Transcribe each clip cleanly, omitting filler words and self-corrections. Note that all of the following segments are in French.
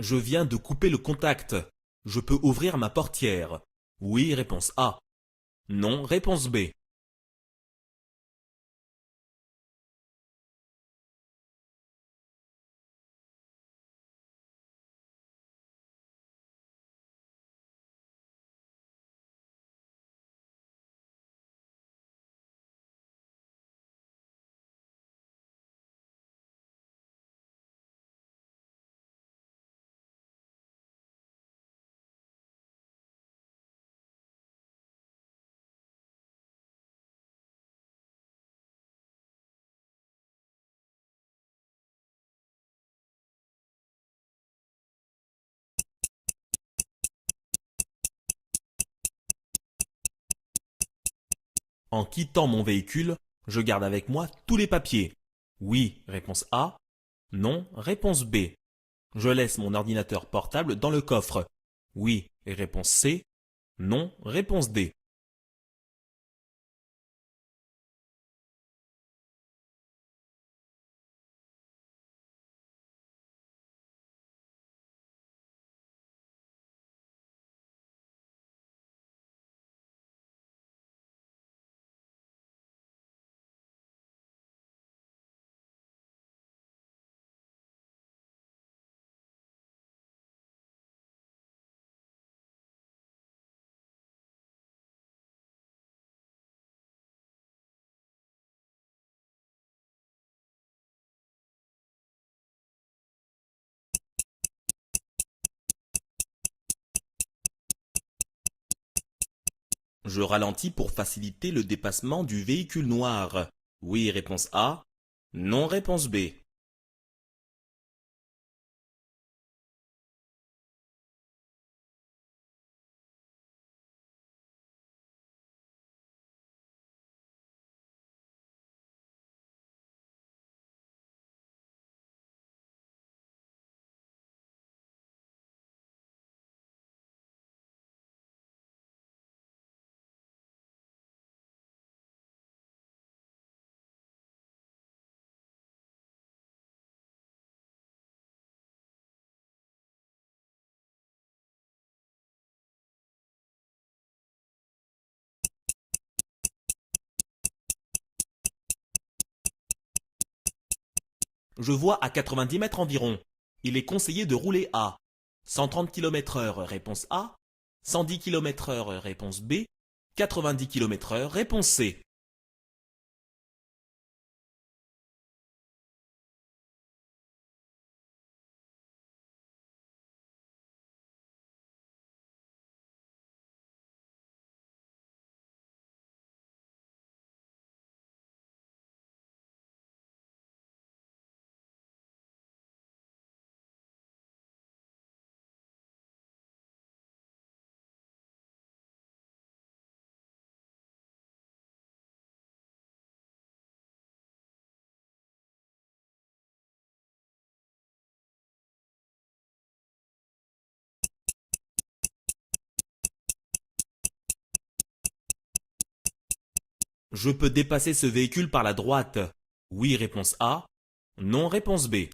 Je viens de couper le contact. Je peux ouvrir ma portière. Oui, réponse A. Non, réponse B. En quittant mon véhicule, je garde avec moi tous les papiers. Oui, réponse A. Non, réponse B. Je laisse mon ordinateur portable dans le coffre. Oui, et réponse C. Non, réponse D. Je ralentis pour faciliter le dépassement du véhicule noir. Oui, réponse A. Non, réponse B. Je vois à 90 mètres environ. Il est conseillé de rouler à 130 km/h, réponse A, 110 km/h, réponse B, 90 km/h, réponse C. Je peux dépasser ce véhicule par la droite. Oui, réponse A. Non, réponse B.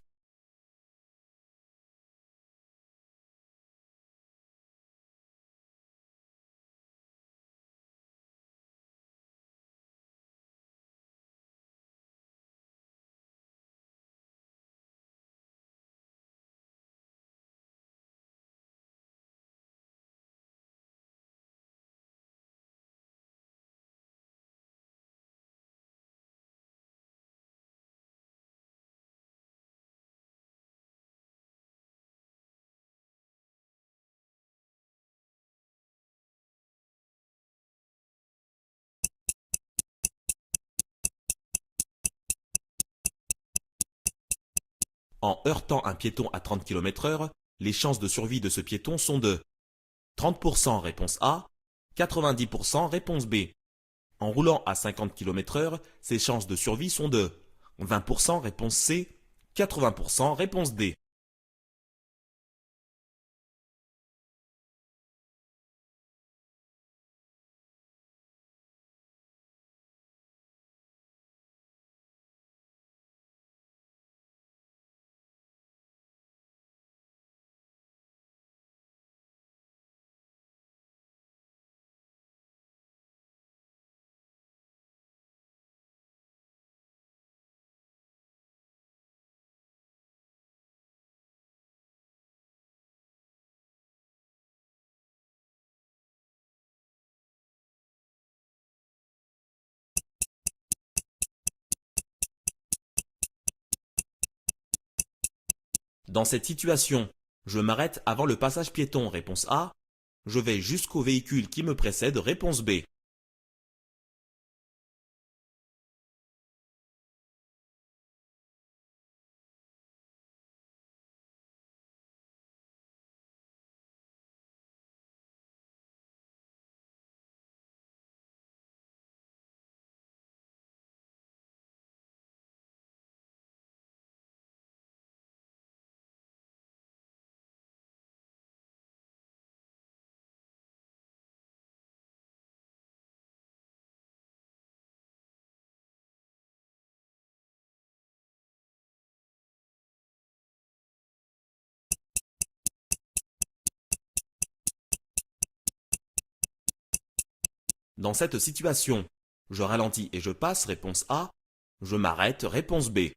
En heurtant un piéton à 30 km/h, les chances de survie de ce piéton sont de 30% réponse A, 90% réponse B. En roulant à 50 km/h, ses chances de survie sont de 20% réponse C, 80% réponse D. Dans cette situation, je m'arrête avant le passage piéton, réponse A. Je vais jusqu'au véhicule qui me précède, réponse B. Dans cette situation, je ralentis et je passe, réponse A. Je m'arrête, réponse B.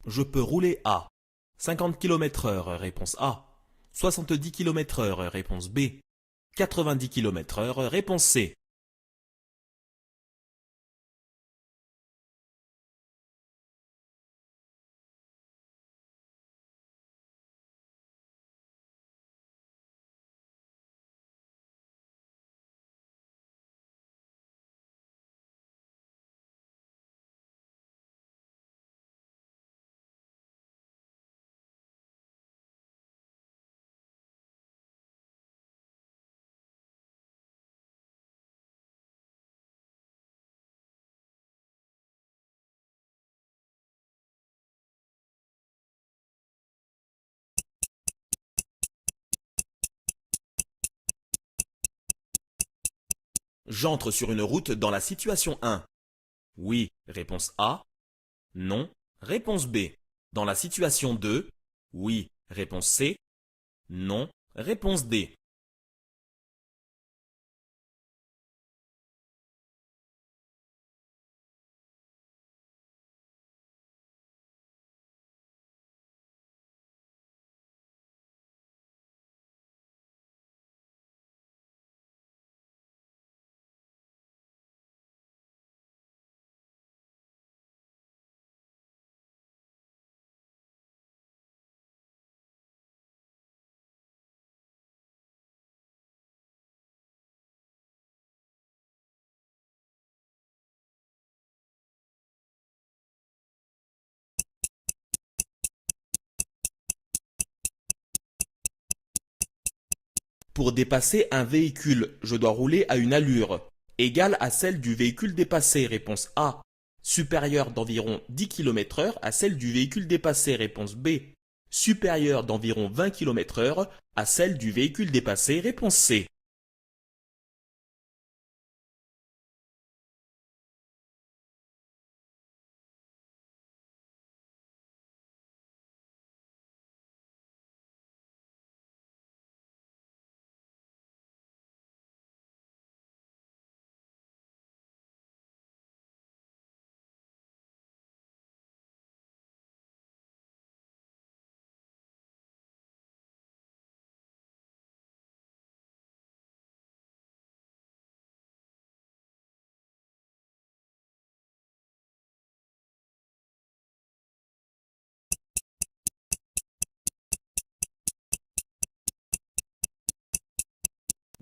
Je peux rouler à 50 km/h, réponse A. 70 km/h, réponse B. 90 km/h, réponse C. J'entre sur une route dans la situation 1. Oui, réponse A. Non, réponse B. Dans la situation 2. Oui, réponse C. Non, réponse D. Pour dépasser un véhicule, je dois rouler à une allure égale à celle du véhicule dépassé, réponse A. Supérieure d'environ 10 km/h à celle du véhicule dépassé, réponse B. Supérieure d'environ 20 km/h à celle du véhicule dépassé, réponse C.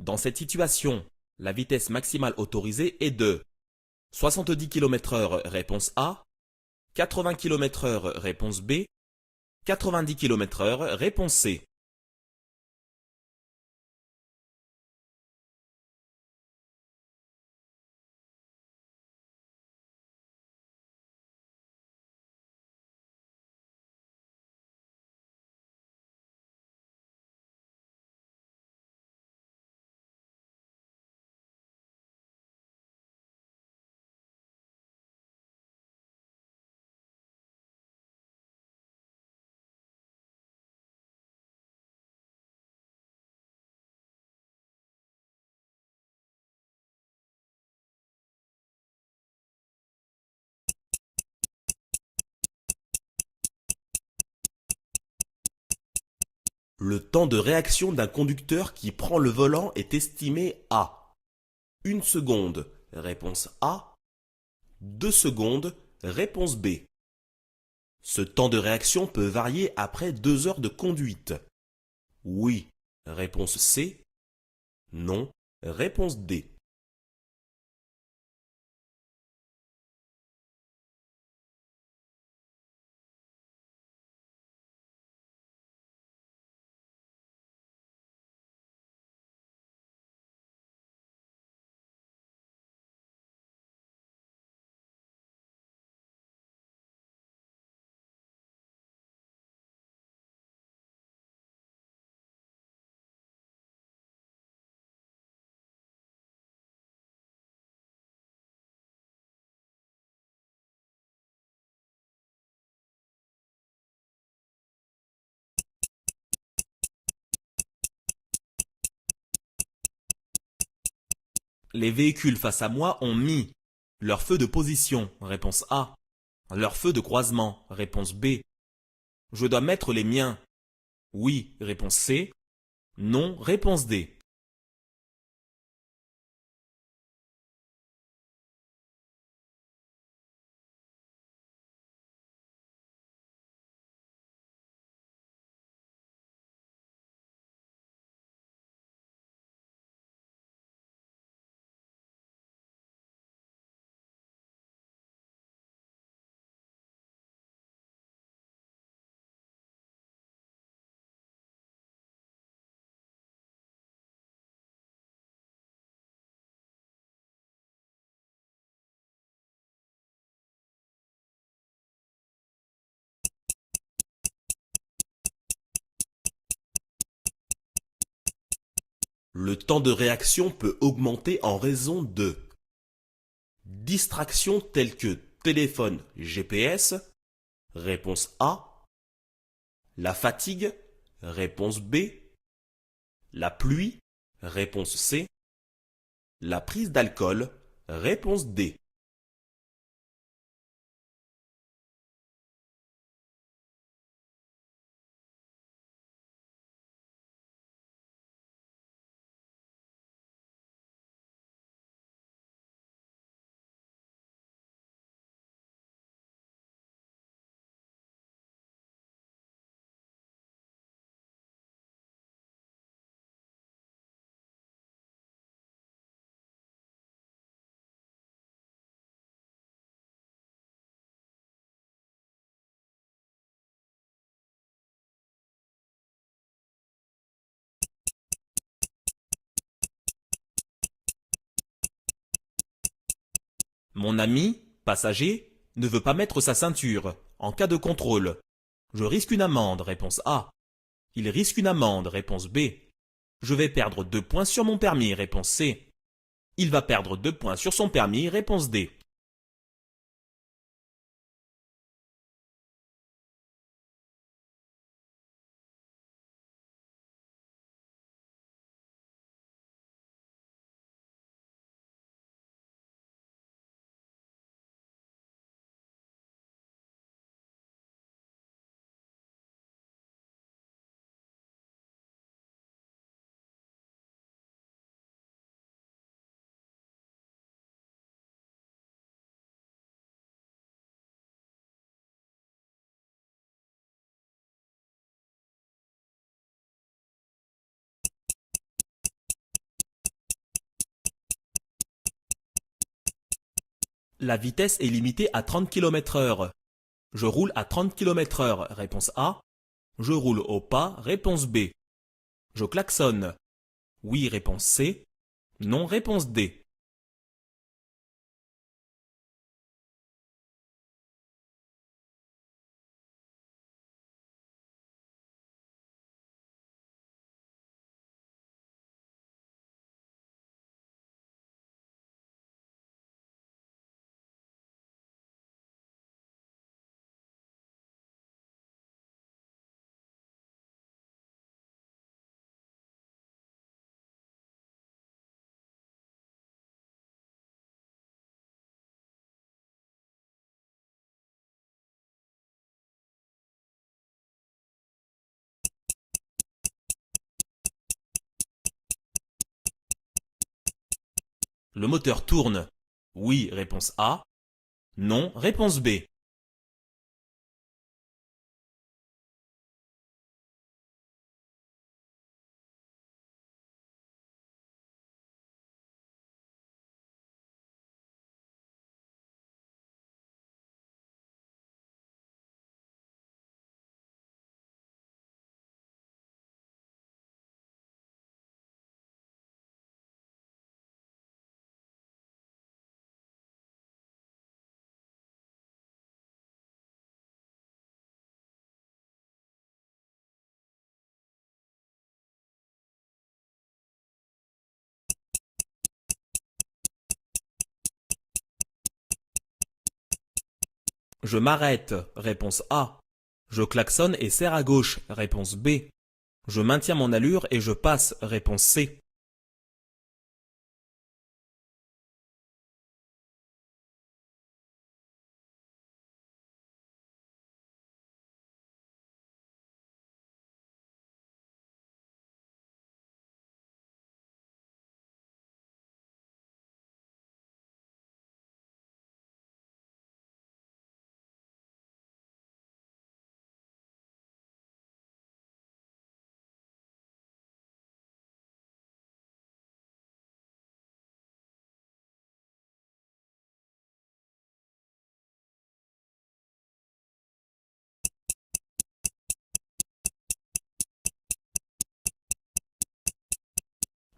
Dans cette situation, la vitesse maximale autorisée est de 70 km/h, réponse A. 80 km/h, réponse B. 90 km/h, réponse C. Le temps de réaction d'un conducteur qui prend le volant est estimé à 1 seconde, réponse A, 2 secondes, réponse B. Ce temps de réaction peut varier après 2 heures de conduite. Oui, réponse C. Non, réponse D. Les véhicules face à moi ont mis leur feu de position, réponse A. Leur feu de croisement, réponse B. Je dois mettre les miens. Oui, réponse C. Non, réponse D. Le temps de réaction peut augmenter en raison de distractions telles que téléphone GPS, réponse A, la fatigue, réponse B, la pluie, réponse C, la prise d'alcool, réponse D. Mon ami, passager, ne veut pas mettre sa ceinture en cas de contrôle. Je risque une amende, réponse A. Il risque une amende, réponse B. Je vais perdre 2 points sur mon permis, réponse C. Il va perdre 2 points sur son permis, réponse D. La vitesse est limitée à 30 km/h. Je roule à 30 km/h, réponse A. Je roule au pas, réponse B. Je klaxonne. Oui, réponse C. Non, réponse D. Le moteur tourne. Oui, réponse A. Non, réponse B. Je m'arrête, réponse A. Je klaxonne et serre à gauche, réponse B. Je maintiens mon allure et je passe, réponse C.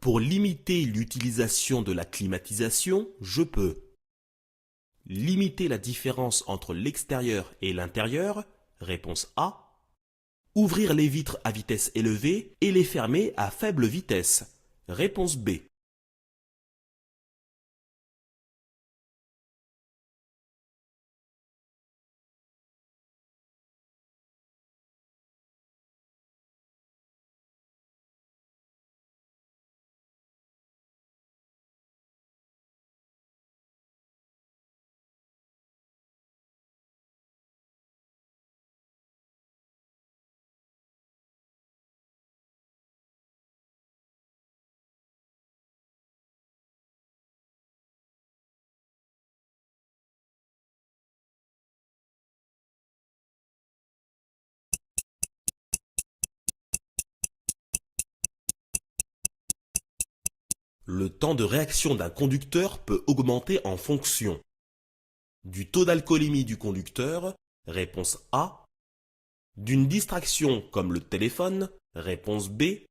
Pour limiter l'utilisation de la climatisation, je peux limiter la différence entre l'extérieur et l'intérieur, réponse A. Ouvrir les vitres à vitesse élevée et les fermer à faible vitesse, réponse B. Le temps de réaction d'un conducteur peut augmenter en fonction du taux d'alcoolémie du conducteur, réponse A, d'une distraction comme le téléphone, réponse B,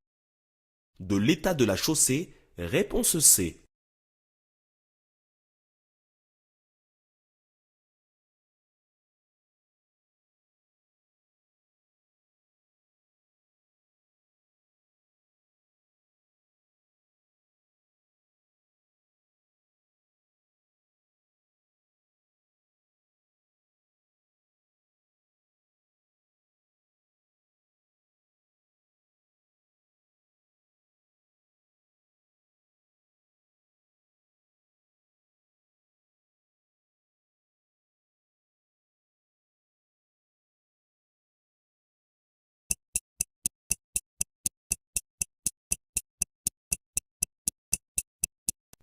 de l'état de la chaussée, réponse C.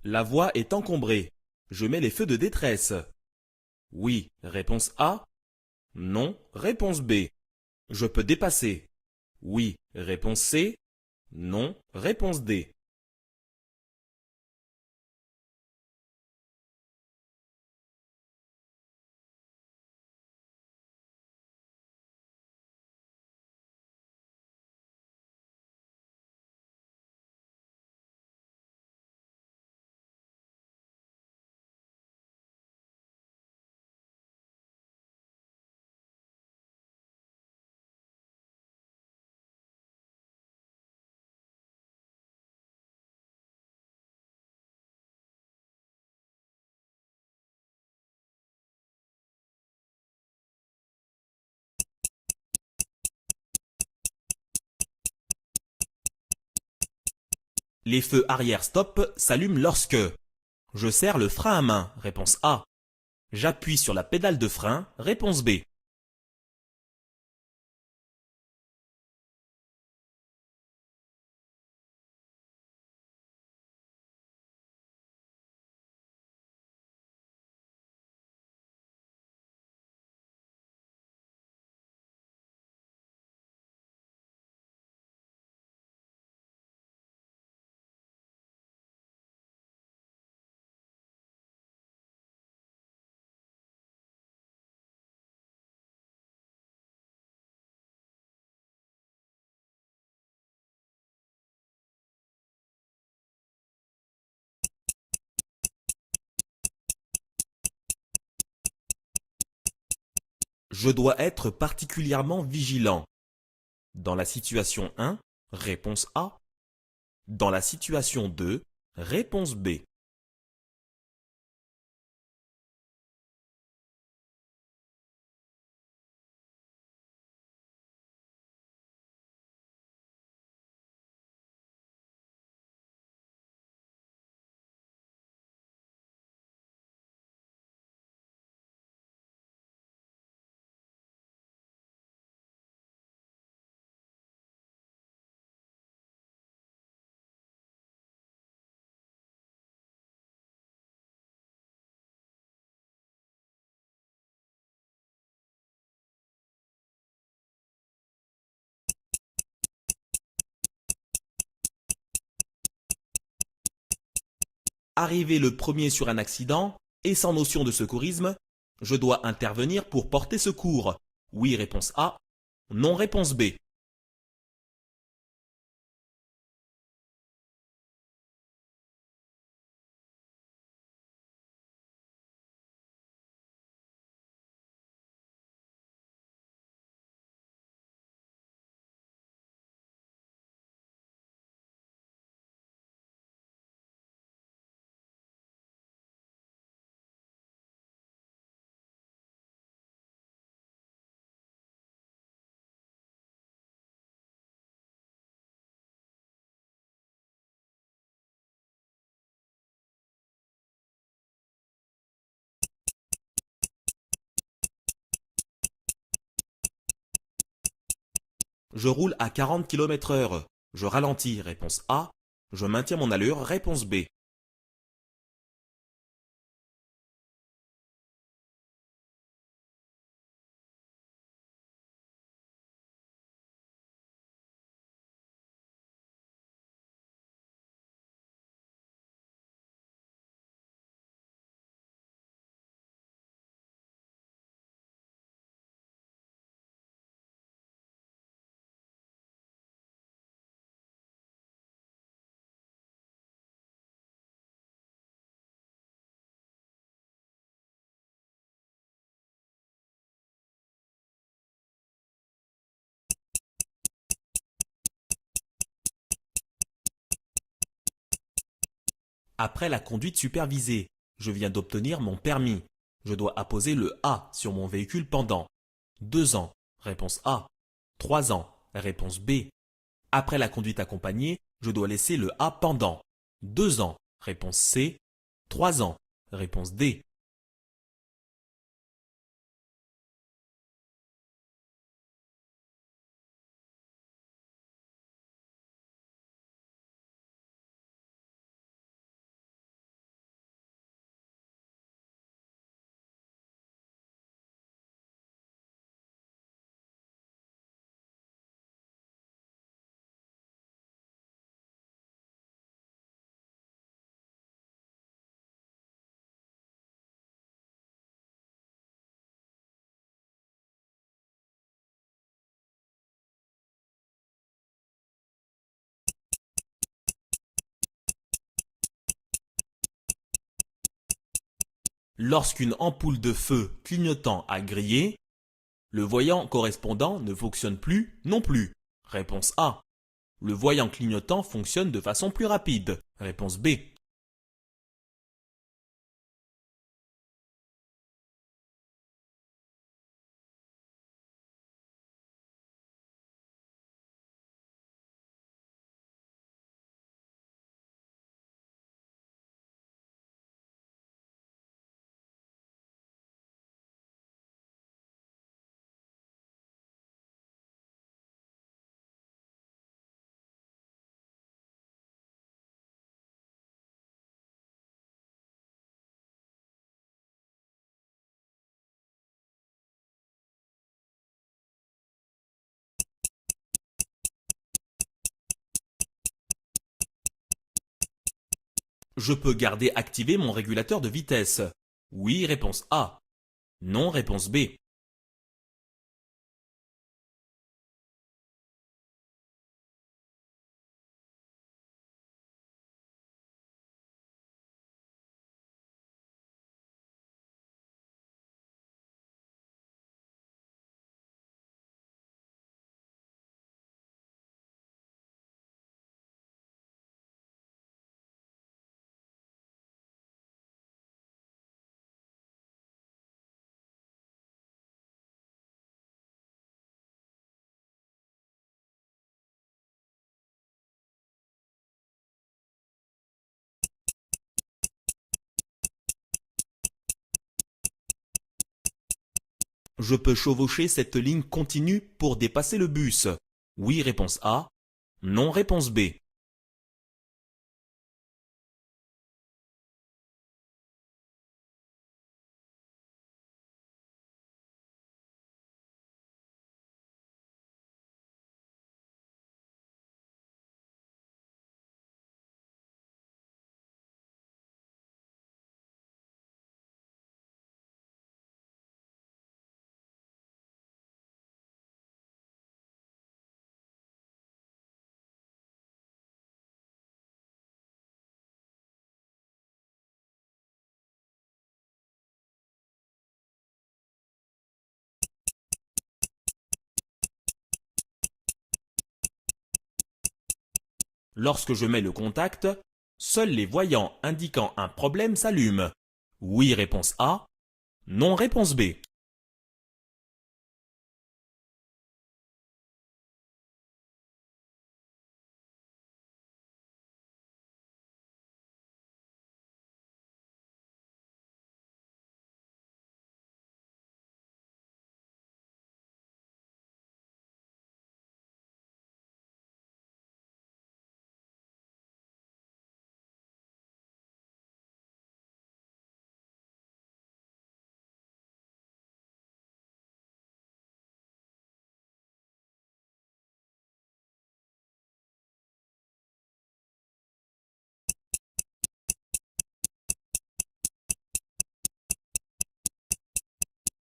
La voie est encombrée. Je mets les feux de détresse. Oui, réponse A. Non, réponse B. Je peux dépasser. Oui, réponse C. Non, réponse D. Les feux arrière stop s'allument lorsque je serre le frein à main, réponse A. J'appuie sur la pédale de frein, réponse B. Je dois être particulièrement vigilant. Dans la situation 1, réponse A. Dans la situation 2, réponse B. Arrivé le premier sur un accident, et sans notion de secourisme, je dois intervenir pour porter secours. Oui, réponse A. Non, réponse B. Je roule à 40 km/h. Je ralentis, réponse A. Je maintiens mon allure, réponse B. Après la conduite supervisée, je viens d'obtenir mon permis. Je dois apposer le A sur mon véhicule pendant 2 ans, réponse A. 3 ans, réponse B. Après la conduite accompagnée, je dois laisser le A pendant 2 ans, réponse C. 3 ans, réponse D. Lorsqu'une ampoule de feu clignotant a grillé, le voyant correspondant ne fonctionne plus non plus. Réponse A. Le voyant clignotant fonctionne de façon plus rapide. Réponse B. Je peux garder activé mon régulateur de vitesse. Oui, réponse A. Non, réponse B. Je peux chevaucher cette ligne continue pour dépasser le bus. Oui, réponse A. Non, réponse B. Lorsque je mets le contact, seuls les voyants indiquant un problème s'allument. Oui, réponse A. Non, réponse B.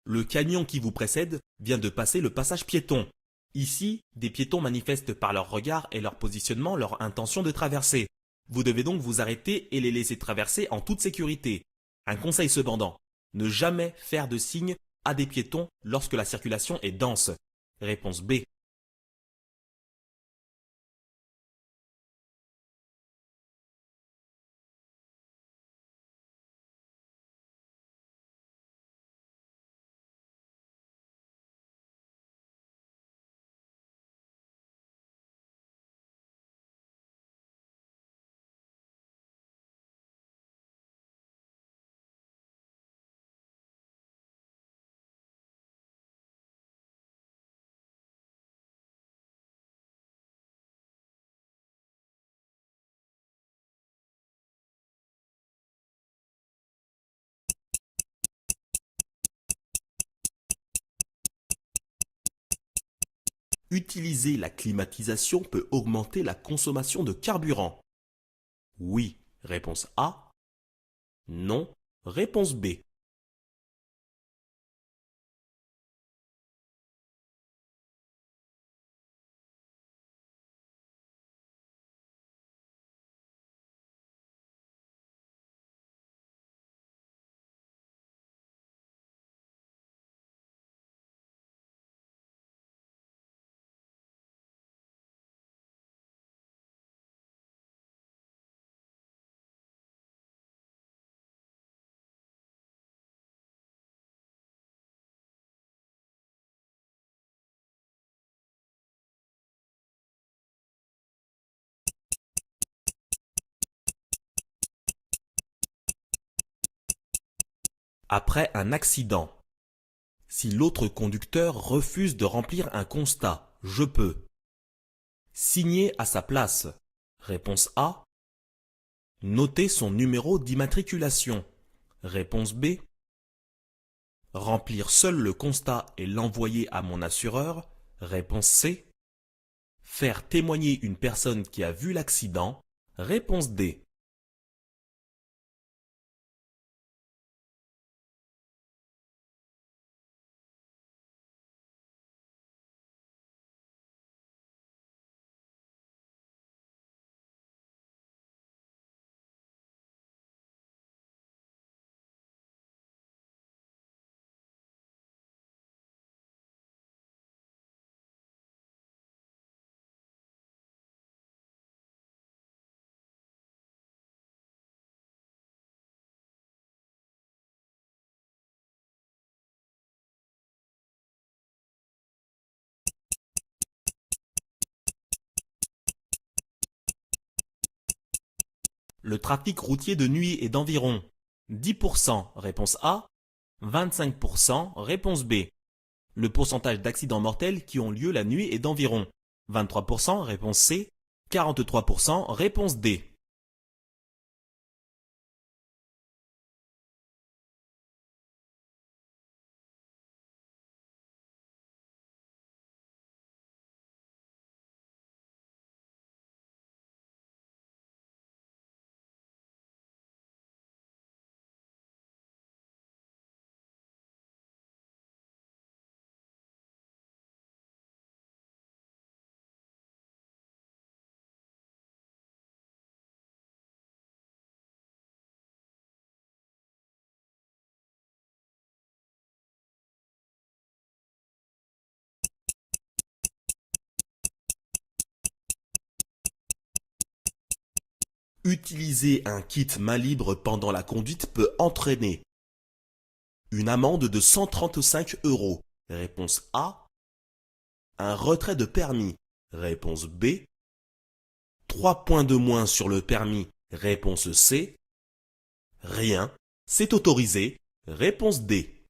Le camion qui vous précède vient de passer le passage piéton. Ici, des piétons manifestent par leur regard et leur positionnement leur intention de traverser. Vous devez donc vous arrêter et les laisser traverser en toute sécurité. Un conseil cependant, ne jamais faire de signe à des piétons lorsque la circulation est dense. Réponse B. Utiliser la climatisation peut augmenter la consommation de carburant. Oui, réponse A. Non, réponse B. Après un accident, si l'autre conducteur refuse de remplir un constat, je peux signer à sa place. Réponse A. Noter son numéro d'immatriculation. Réponse B. Remplir seul le constat et l'envoyer à mon assureur. Réponse C. Faire témoigner une personne qui a vu l'accident. Réponse D. Le trafic routier de nuit est d'environ 10%, réponse A, 25%, réponse B. Le pourcentage d'accidents mortels qui ont lieu la nuit est d'environ 23%, réponse C, 43%, réponse D. Utiliser un kit main libre pendant la conduite peut entraîner une amende de 135 euros. Réponse A. Un retrait de permis. Réponse B. 3 points de moins sur le permis. Réponse C. Rien. C'est autorisé. Réponse D.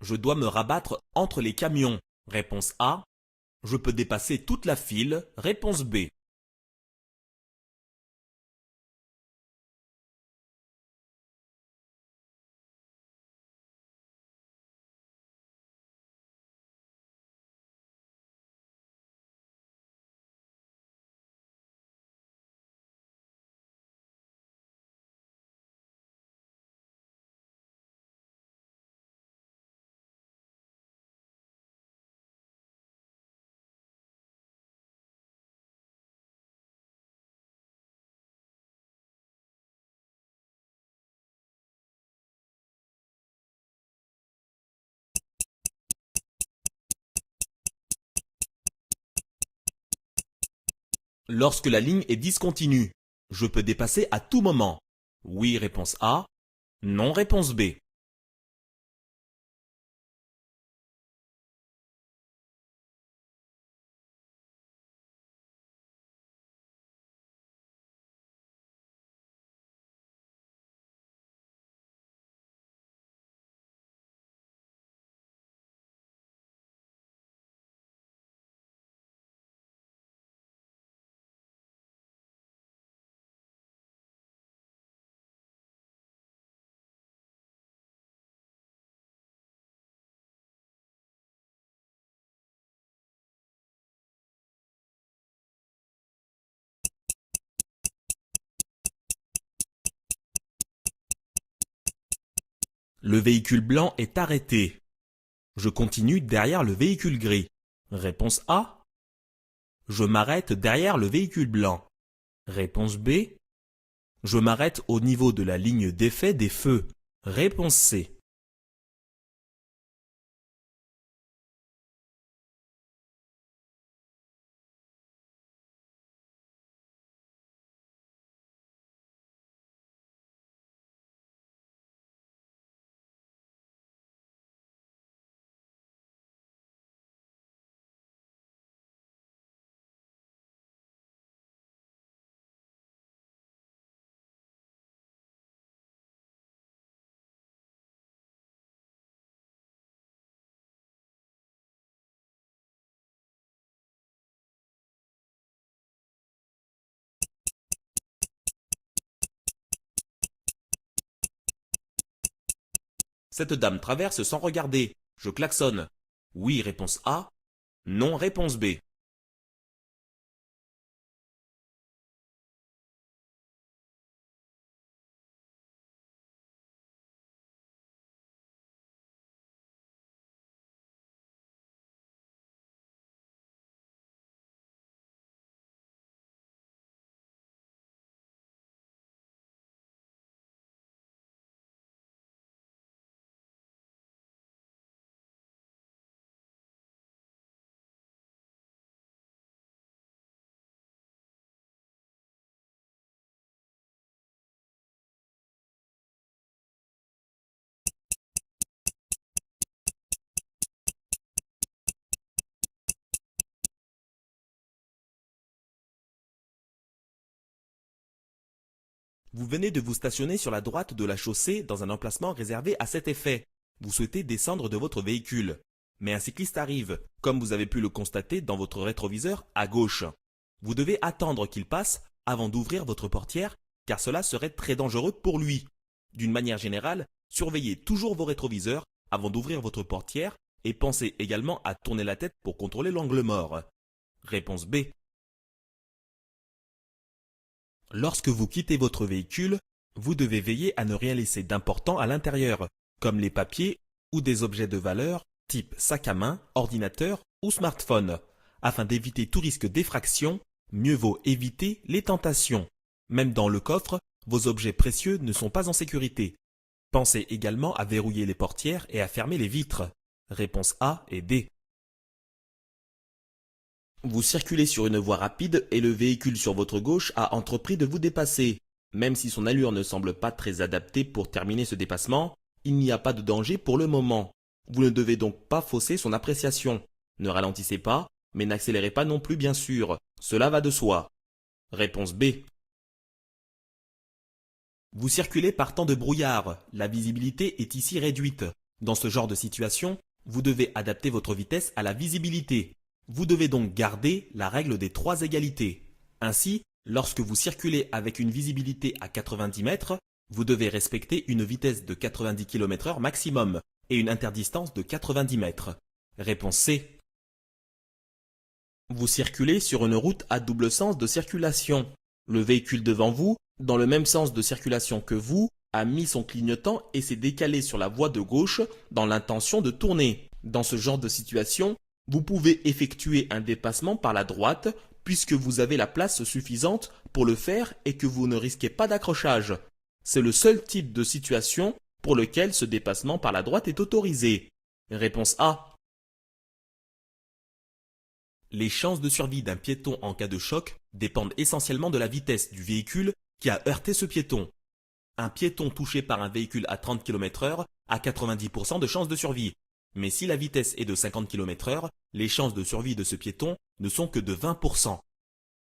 Je dois me rabattre entre les camions. Réponse A. Je peux dépasser toute la file. Réponse B. Lorsque la ligne est discontinue, je peux dépasser à tout moment. Oui, réponse A. Non, réponse B. Le véhicule blanc est arrêté. Je continue derrière le véhicule gris. Réponse A. Je m'arrête derrière le véhicule blanc. Réponse B. Je m'arrête au niveau de la ligne d'effet des feux. Réponse C. Cette dame traverse sans regarder. Je klaxonne. Oui, réponse A. Non, réponse B. Vous venez de vous stationner sur la droite de la chaussée dans un emplacement réservé à cet effet. Vous souhaitez descendre de votre véhicule. Mais un cycliste arrive, comme vous avez pu le constater dans votre rétroviseur à gauche. Vous devez attendre qu'il passe avant d'ouvrir votre portière, car cela serait très dangereux pour lui. D'une manière générale, surveillez toujours vos rétroviseurs avant d'ouvrir votre portière et pensez également à tourner la tête pour contrôler l'angle mort. Réponse B. Lorsque vous quittez votre véhicule, vous devez veiller à ne rien laisser d'important à l'intérieur, comme les papiers ou des objets de valeur type sac à main, ordinateur ou smartphone. Afin d'éviter tout risque d'effraction, mieux vaut éviter les tentations. Même dans le coffre, vos objets précieux ne sont pas en sécurité. Pensez également à verrouiller les portières et à fermer les vitres. Réponse A et D. Vous circulez sur une voie rapide et le véhicule sur votre gauche a entrepris de vous dépasser. Même si son allure ne semble pas très adaptée pour terminer ce dépassement, il n'y a pas de danger pour le moment. Vous ne devez donc pas fausser son appréciation. Ne ralentissez pas, mais n'accélérez pas non plus bien sûr. Cela va de soi. Réponse B. Vous circulez par temps de brouillard. La visibilité est ici réduite. Dans ce genre de situation, vous devez adapter votre vitesse à la visibilité. Vous devez donc garder la règle des 3 égalités. Ainsi, lorsque vous circulez avec une visibilité à 90 mètres, vous devez respecter une vitesse de 90 km/h maximum et une interdistance de 90 mètres. Réponse C. Vous circulez sur une route à double sens de circulation. Le véhicule devant vous, dans le même sens de circulation que vous, a mis son clignotant et s'est décalé sur la voie de gauche dans l'intention de tourner. Dans ce genre de situation, vous pouvez effectuer un dépassement par la droite puisque vous avez la place suffisante pour le faire et que vous ne risquez pas d'accrochage. C'est le seul type de situation pour lequel ce dépassement par la droite est autorisé. Réponse A. Les chances de survie d'un piéton en cas de choc dépendent essentiellement de la vitesse du véhicule qui a heurté ce piéton. Un piéton touché par un véhicule à 30 km/h a 90% de chances de survie. Mais si la vitesse est de 50 km/h, les chances de survie de ce piéton ne sont que de 20%.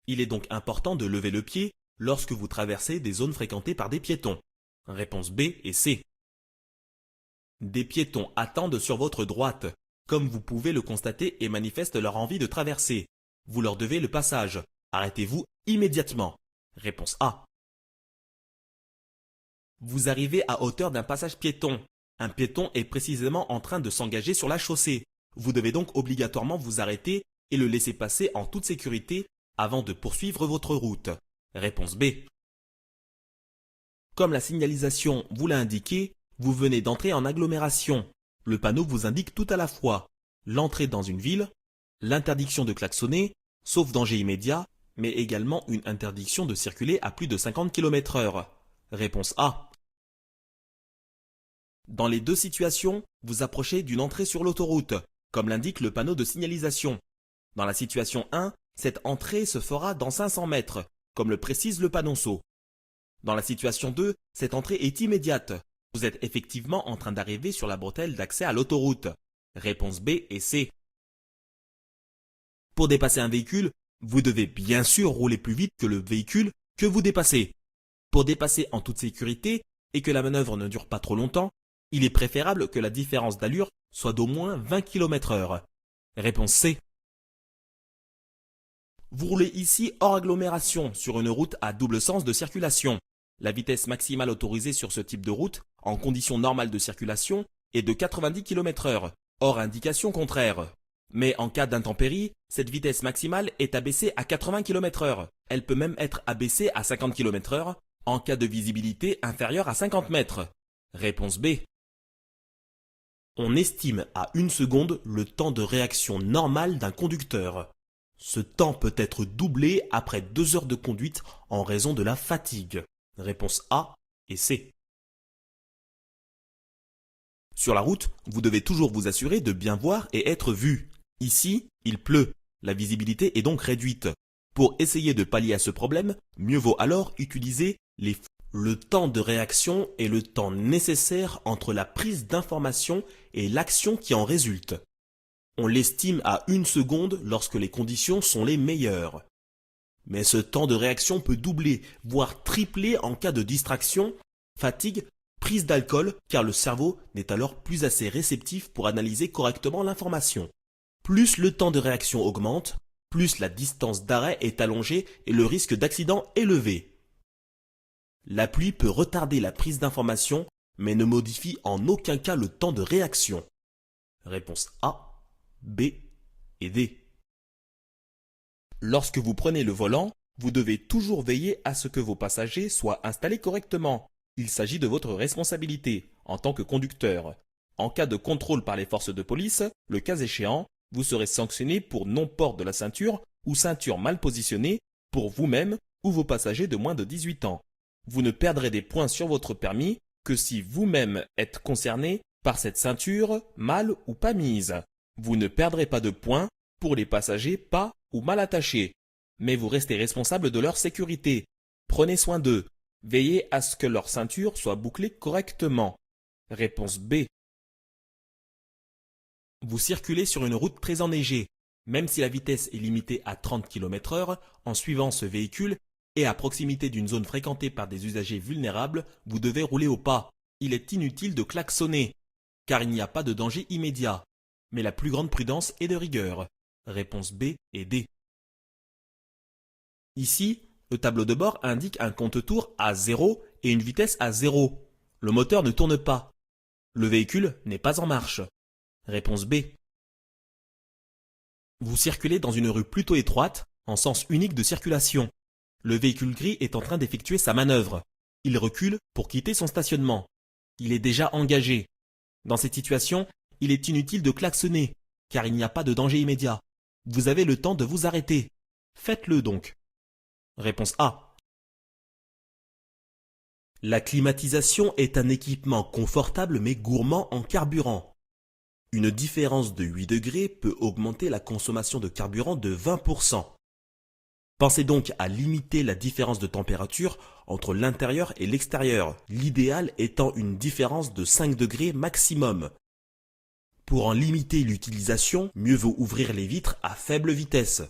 Il est donc important de lever le pied lorsque vous traversez des zones fréquentées par des piétons. Réponse B et C. Des piétons attendent sur votre droite, comme vous pouvez le constater et manifestent leur envie de traverser. Vous leur devez le passage. Arrêtez-vous immédiatement. Réponse A. Vous arrivez à hauteur d'un passage piéton. Un piéton est précisément en train de s'engager sur la chaussée. Vous devez donc obligatoirement vous arrêter et le laisser passer en toute sécurité avant de poursuivre votre route. Réponse B. Comme la signalisation vous l'a indiqué, vous venez d'entrer en agglomération. Le panneau vous indique tout à la fois l'entrée dans une ville, l'interdiction de klaxonner, sauf danger immédiat, mais également une interdiction de circuler à plus de 50 km/h. Réponse A. Dans les deux situations, vous approchez d'une entrée sur l'autoroute, comme l'indique le panneau de signalisation. Dans la situation 1, cette entrée se fera dans 500 mètres, comme le précise le panonceau. Dans la situation 2, cette entrée est immédiate. Vous êtes effectivement en train d'arriver sur la bretelle d'accès à l'autoroute. Réponse B et C. Pour dépasser un véhicule, vous devez bien sûr rouler plus vite que le véhicule que vous dépassez. Pour dépasser en toute sécurité et que la manœuvre ne dure pas trop longtemps, il est préférable que la différence d'allure soit d'au moins 20 km/h. Réponse C. Vous roulez ici hors agglomération sur une route à double sens de circulation. La vitesse maximale autorisée sur ce type de route, en conditions normales de circulation, est de 90 km/h, hors indication contraire. Mais en cas d'intempérie, cette vitesse maximale est abaissée à 80 km/h. Elle peut même être abaissée à 50 km/h en cas de visibilité inférieure à 50 mètres. Réponse B. On estime à 1 seconde le temps de réaction normal d'un conducteur. Ce temps peut être doublé après 2 heures de conduite en raison de la fatigue. Réponse A et C. Sur la route, vous devez toujours vous assurer de bien voir et être vu. Ici, il pleut. La visibilité est donc réduite. Pour essayer de pallier à ce problème, mieux vaut alors utiliser le temps de réaction est le temps nécessaire entre la prise d'information et l'action qui en résulte. On l'estime à 1 seconde lorsque les conditions sont les meilleures. Mais ce temps de réaction peut doubler, voire tripler en cas de distraction, fatigue, prise d'alcool, car le cerveau n'est alors plus assez réceptif pour analyser correctement l'information. Plus le temps de réaction augmente, plus la distance d'arrêt est allongée et le risque d'accident élevé. La pluie peut retarder la prise d'information, mais ne modifie en aucun cas le temps de réaction. Réponse A, B et D. Lorsque vous prenez le volant, vous devez toujours veiller à ce que vos passagers soient installés correctement. Il s'agit de votre responsabilité en tant que conducteur. En cas de contrôle par les forces de police, le cas échéant, vous serez sanctionné pour non-port de la ceinture ou ceinture mal positionnée pour vous-même ou vos passagers de moins de 18 ans. Vous ne perdrez des points sur votre permis que si vous-même êtes concerné par cette ceinture mal ou pas mise. Vous ne perdrez pas de points pour les passagers pas ou mal attachés, mais vous restez responsable de leur sécurité. Prenez soin d'eux. Veillez à ce que leur ceinture soit bouclée correctement. Réponse B. Vous circulez sur une route très enneigée. Même si la vitesse est limitée à 30 km/h, en suivant ce véhicule et à proximité d'une zone fréquentée par des usagers vulnérables, vous devez rouler au pas. Il est inutile de klaxonner, car il n'y a pas de danger immédiat. Mais la plus grande prudence est de rigueur. Réponse B et D. Ici, le tableau de bord indique un compte-tours à 0 et une vitesse à 0. Le moteur ne tourne pas. Le véhicule n'est pas en marche. Réponse B. Vous circulez dans une rue plutôt étroite, en sens unique de circulation. Le véhicule gris est en train d'effectuer sa manœuvre. Il recule pour quitter son stationnement. Il est déjà engagé. Dans cette situation, il est inutile de klaxonner, car il n'y a pas de danger immédiat. Vous avez le temps de vous arrêter. Faites-le donc. Réponse A. La climatisation est un équipement confortable mais gourmand en carburant. Une différence de 8 degrés peut augmenter la consommation de carburant de 20%. Pensez donc à limiter la différence de température entre l'intérieur et l'extérieur, l'idéal étant une différence de 5 degrés maximum. Pour en limiter l'utilisation, mieux vaut ouvrir les vitres à faible vitesse.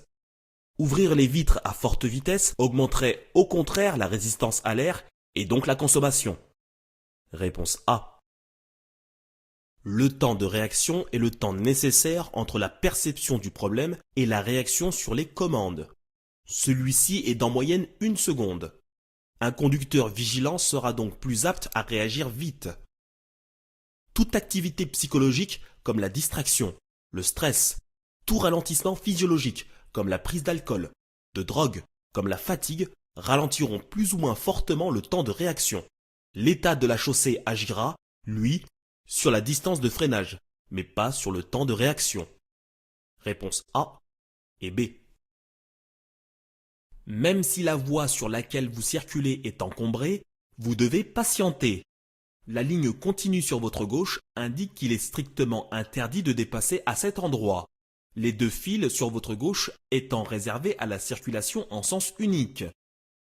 Ouvrir les vitres à forte vitesse augmenterait au contraire la résistance à l'air et donc la consommation. Réponse A. Le temps de réaction est le temps nécessaire entre la perception du problème et la réaction sur les commandes. Celui-ci est d'en moyenne 1 seconde. Un conducteur vigilant sera donc plus apte à réagir vite. Toute activité psychologique comme la distraction, le stress, tout ralentissement physiologique comme la prise d'alcool, de drogue, comme la fatigue, ralentiront plus ou moins fortement le temps de réaction. L'état de la chaussée agira, lui, sur la distance de freinage, mais pas sur le temps de réaction. Réponse A et B. Même si la voie sur laquelle vous circulez est encombrée, vous devez patienter. La ligne continue sur votre gauche indique qu'il est strictement interdit de dépasser à cet endroit. Les 2 fils sur votre gauche étant réservés à la circulation en sens unique.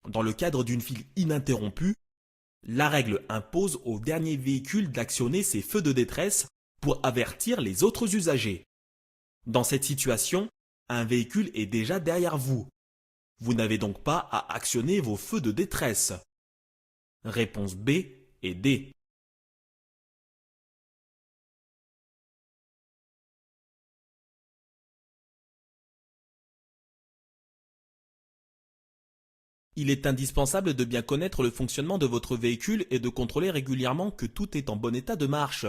Dans le cadre d'une file ininterrompue, la règle impose au dernier véhicule d'actionner ses feux de détresse pour avertir les autres usagers. Dans cette situation, un véhicule est déjà derrière vous. Vous n'avez donc pas à actionner vos feux de détresse. Réponse B et D. Il est indispensable de bien connaître le fonctionnement de votre véhicule et de contrôler régulièrement que tout est en bon état de marche.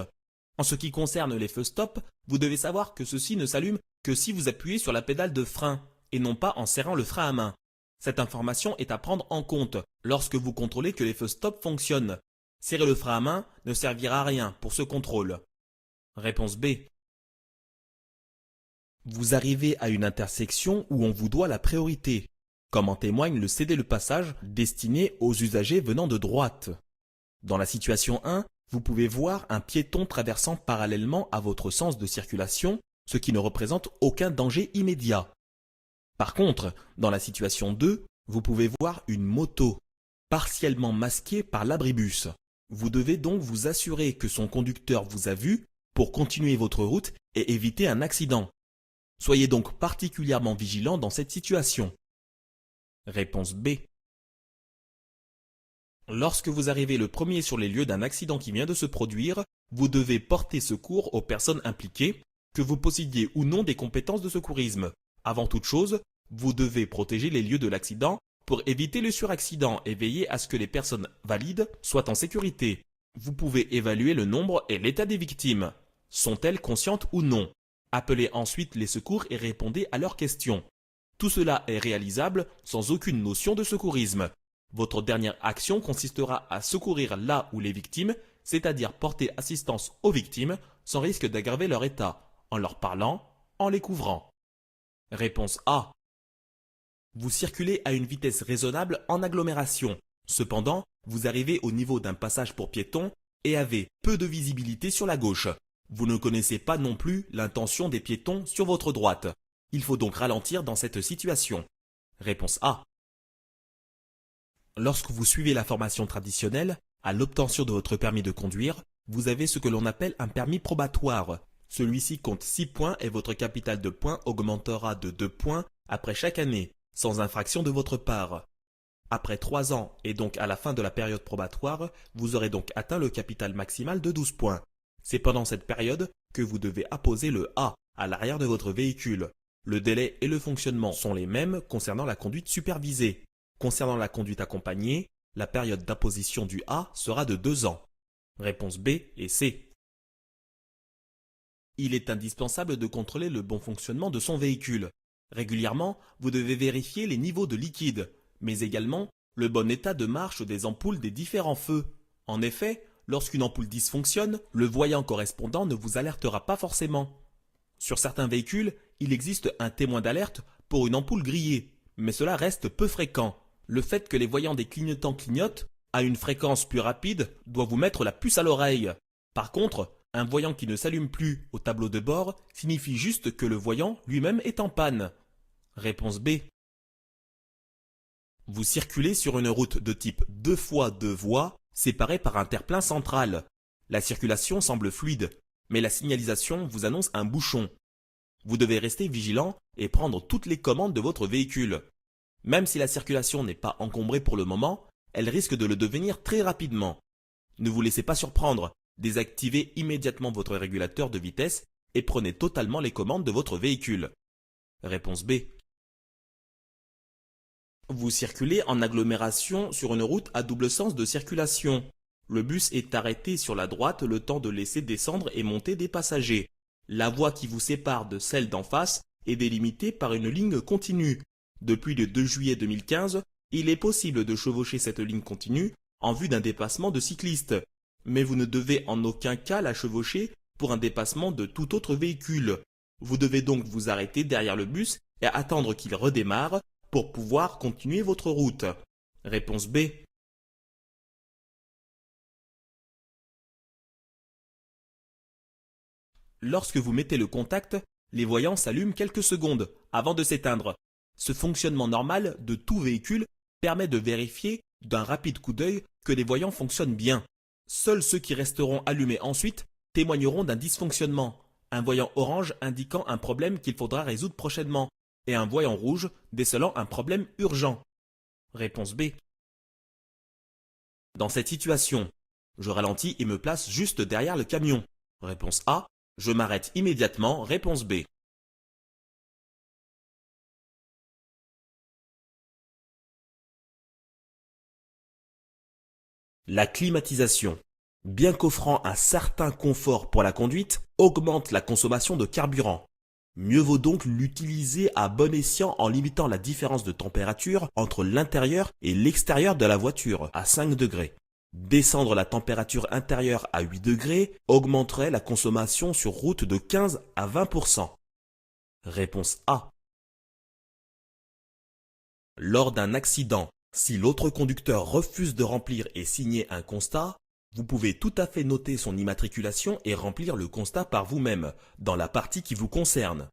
En ce qui concerne les feux stop, vous devez savoir que ceux-ci ne s'allument que si vous appuyez sur la pédale de frein et non pas en serrant le frein à main. Cette information est à prendre en compte lorsque vous contrôlez que les feux stop fonctionnent. Serrer le frein à main ne servira à rien pour ce contrôle. Réponse B. Vous arrivez à une intersection où on vous doit la priorité, comme en témoigne le cédez-le-passage destiné aux usagers venant de droite. Dans la situation 1, vous pouvez voir un piéton traversant parallèlement à votre sens de circulation, ce qui ne représente aucun danger immédiat. Par contre, dans la situation 2, vous pouvez voir une moto, partiellement masquée par l'abribus. Vous devez donc vous assurer que son conducteur vous a vu pour continuer votre route et éviter un accident. Soyez donc particulièrement vigilant dans cette situation. Réponse B. Lorsque vous arrivez le premier sur les lieux d'un accident qui vient de se produire, vous devez porter secours aux personnes impliquées, que vous possédiez ou non des compétences de secourisme. Avant toute chose, vous devez protéger les lieux de l'accident pour éviter le suraccident et veiller à ce que les personnes valides soient en sécurité. Vous pouvez évaluer le nombre et l'état des victimes. Sont-elles conscientes ou non? Appelez ensuite les secours et répondez à leurs questions. Tout cela est réalisable sans aucune notion de secourisme. Votre dernière action consistera à secourir là où les victimes, c'est-à-dire porter assistance aux victimes, sans risque d'aggraver leur état, en leur parlant, en les couvrant. Réponse A. Vous circulez à une vitesse raisonnable en agglomération. Cependant, vous arrivez au niveau d'un passage pour piétons et avez peu de visibilité sur la gauche. Vous ne connaissez pas non plus l'intention des piétons sur votre droite. Il faut donc ralentir dans cette situation. Réponse A. Lorsque vous suivez la formation traditionnelle, à l'obtention de votre permis de conduire, vous avez ce que l'on appelle un permis probatoire. Celui-ci compte 6 points et votre capital de points augmentera de 2 points après chaque année, sans infraction de votre part. Après 3 ans et donc à la fin de la période probatoire, vous aurez donc atteint le capital maximal de 12 points. C'est pendant cette période que vous devez apposer le A à l'arrière de votre véhicule. Le délai et le fonctionnement sont les mêmes concernant la conduite supervisée. Concernant la conduite accompagnée, la période d'apposition du A sera de 2 ans. Réponse B et C. Il est indispensable de contrôler le bon fonctionnement de son véhicule. Régulièrement, vous devez vérifier les niveaux de liquide, mais également le bon état de marche des ampoules des différents feux. En effet, lorsqu'une ampoule dysfonctionne, le voyant correspondant ne vous alertera pas forcément. Sur certains véhicules, il existe un témoin d'alerte pour une ampoule grillée, mais cela reste peu fréquent. Le fait que les voyants des clignotants clignotent à une fréquence plus rapide doit vous mettre la puce à l'oreille. Par contre, un voyant qui ne s'allume plus au tableau de bord signifie juste que le voyant lui-même est en panne. Réponse B. Vous circulez sur une route de type 2 fois 2 voies séparée par un terre-plein central. La circulation semble fluide, mais la signalisation vous annonce un bouchon. Vous devez rester vigilant et prendre toutes les commandes de votre véhicule. Même si la circulation n'est pas encombrée pour le moment, elle risque de le devenir très rapidement. Ne vous laissez pas surprendre, désactivez immédiatement votre régulateur de vitesse et prenez totalement les commandes de votre véhicule. Réponse B. Vous circulez en agglomération sur une route à double sens de circulation. Le bus est arrêté sur la droite le temps de laisser descendre et monter des passagers. La voie qui vous sépare de celle d'en face est délimitée par une ligne continue. Depuis le 2 juillet 2015, il est possible de chevaucher cette ligne continue en vue d'un dépassement de cyclistes, mais vous ne devez en aucun cas la chevaucher pour un dépassement de tout autre véhicule. Vous devez donc vous arrêter derrière le bus et attendre qu'il redémarre pour pouvoir continuer votre route. Réponse B. Lorsque vous mettez le contact, les voyants s'allument quelques secondes avant de s'éteindre. Ce fonctionnement normal de tout véhicule permet de vérifier d'un rapide coup d'œil que les voyants fonctionnent bien. Seuls ceux qui resteront allumés ensuite témoigneront d'un dysfonctionnement, un voyant orange indiquant un problème qu'il faudra résoudre prochainement, et un voyant rouge décelant un problème urgent. Réponse B. Dans cette situation, je ralentis et me place juste derrière le camion. Réponse A. Je m'arrête immédiatement. Réponse B. La climatisation, bien qu'offrant un certain confort pour la conduite, augmente la consommation de carburant. Mieux vaut donc l'utiliser à bon escient en limitant la différence de température entre l'intérieur et l'extérieur de la voiture à 5 degrés. Descendre la température intérieure à 8 degrés augmenterait la consommation sur route de 15 à 20%. Réponse A. Lors d'un accident, si l'autre conducteur refuse de remplir et signer un constat, vous pouvez tout à fait noter son immatriculation et remplir le constat par vous-même, dans la partie qui vous concerne.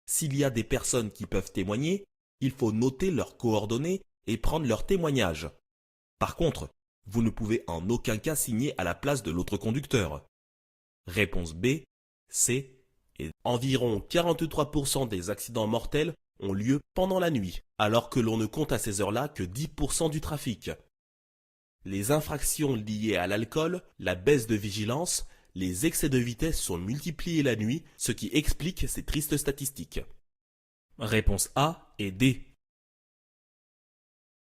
S'il y a des personnes qui peuvent témoigner, il faut noter leurs coordonnées et prendre leur témoignage. Par contre, vous ne pouvez en aucun cas signer à la place de l'autre conducteur. Réponse B, C et environ 43% des accidents mortels ont lieu pendant la nuit, alors que l'on ne compte à ces heures-là que 10% du trafic. Les infractions liées à l'alcool, la baisse de vigilance, les excès de vitesse sont multipliés la nuit, ce qui explique ces tristes statistiques. Réponse A et D.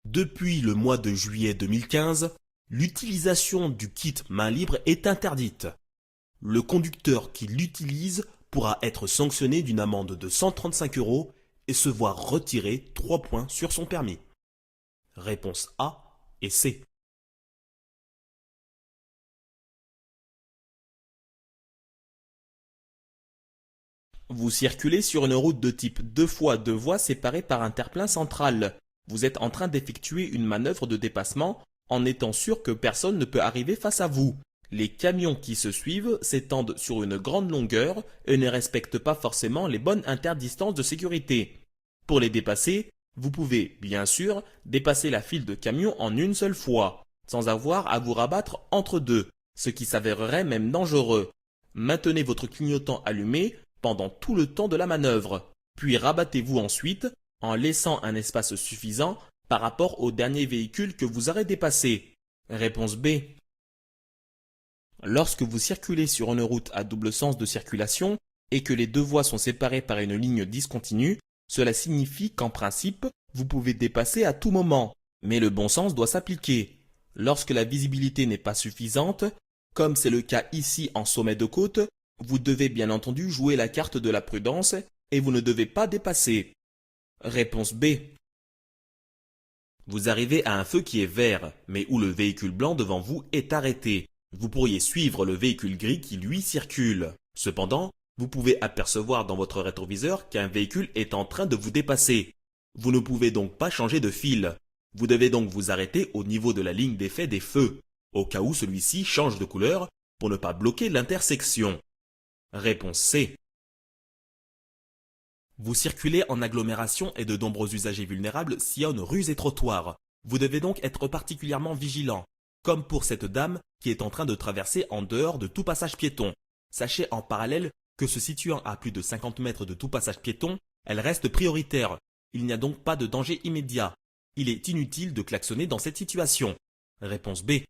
Depuis le mois de juillet 2015, l'utilisation du kit main libre est interdite. Le conducteur qui l'utilise pourra être sanctionné d'une amende de 135 € et se voir retirer 3 points sur son permis. Réponse A et C. Vous circulez sur une route de type 2 fois 2 voies séparée par un terre-plein central. Vous êtes en train d'effectuer une manœuvre de dépassement en étant sûr que personne ne peut arriver face à vous. Les camions qui se suivent s'étendent sur une grande longueur et ne respectent pas forcément les bonnes interdistances de sécurité. Pour les dépasser, vous pouvez, bien sûr, dépasser la file de camions en une seule fois, sans avoir à vous rabattre entre deux, ce qui s'avérerait même dangereux. Maintenez votre clignotant allumé pendant tout le temps de la manœuvre, puis rabattez-vous ensuite en laissant un espace suffisant par rapport au dernier véhicule que vous aurez dépassé. Réponse B. Lorsque vous circulez sur une route à double sens de circulation et que les deux voies sont séparées par une ligne discontinue, cela signifie qu'en principe, vous pouvez dépasser à tout moment, mais le bon sens doit s'appliquer. Lorsque la visibilité n'est pas suffisante, comme c'est le cas ici en sommet de côte, vous devez bien entendu jouer la carte de la prudence et vous ne devez pas dépasser. Réponse B. Vous arrivez à un feu qui est vert, mais où le véhicule blanc devant vous est arrêté. Vous pourriez suivre le véhicule gris qui lui circule. Cependant, vous pouvez apercevoir dans votre rétroviseur qu'un véhicule est en train de vous dépasser. Vous ne pouvez donc pas changer de fil. Vous devez donc vous arrêter au niveau de la ligne d'effet des feux, au cas où celui-ci change de couleur pour ne pas bloquer l'intersection. Réponse C. Vous circulez en agglomération et de nombreux usagers vulnérables sillonnent rues et trottoirs. Vous devez donc être particulièrement vigilant, comme pour cette dame qui est en train de traverser en dehors de tout passage piéton. Sachez en parallèle que se situant à plus de 50 mètres de tout passage piéton, elle reste prioritaire. Il n'y a donc pas de danger immédiat. Il est inutile de klaxonner dans cette situation. Réponse B.